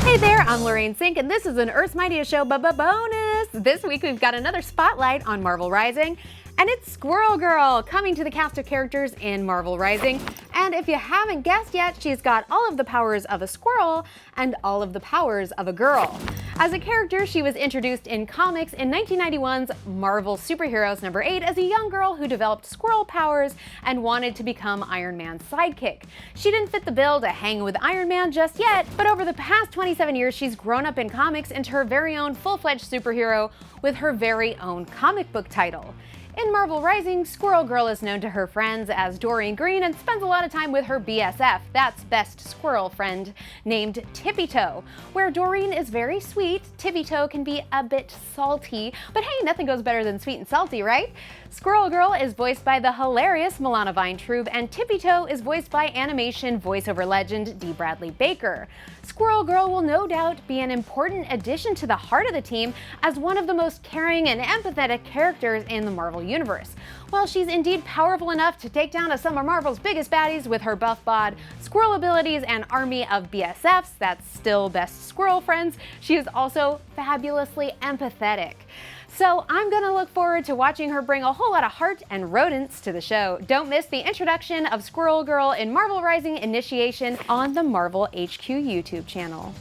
Hey there, I'm Lorraine Cink, and this is an Earth's Mightiest Show bonus. This week we've got another spotlight on Marvel Rising, and it's Squirrel Girl coming to the cast of characters in Marvel Rising. And if you haven't guessed yet, she's got all of the powers of a squirrel and all of the powers of a girl. As a character, she was introduced in comics in 1991's Marvel Superheroes number 8 as a young girl who developed squirrel powers and wanted to become Iron Man's sidekick. She didn't fit the bill to hang with Iron Man just yet, but over the past 27 years, she's grown up in comics into her very own full-fledged superhero with her very own comic book title. In Marvel Rising, Squirrel Girl is known to her friends as Doreen Green and spends a lot of time with her BSF, that's best squirrel friend, named Tippy Toe. Where Doreen is very sweet, Tippy Toe can be a bit salty, but hey, nothing goes better than sweet and salty, right? Squirrel Girl is voiced by the hilarious Milana Weintraub, and Tippy Toe is voiced by animation voiceover legend D. Bradley Baker. Squirrel Girl will no doubt be an important addition to the heart of the team as one of the most caring and empathetic characters in the Marvel Universe. While she's indeed powerful enough to take down some of Marvel's biggest baddies with her buff bod, squirrel abilities, and army of BSFs, that's still best squirrel friends, she is also fabulously empathetic. So I'm gonna look forward to watching her bring a whole lot of heart and rodents to the show. Don't miss the introduction of Squirrel Girl in Marvel Rising Initiation on the Marvel HQ YouTube channel.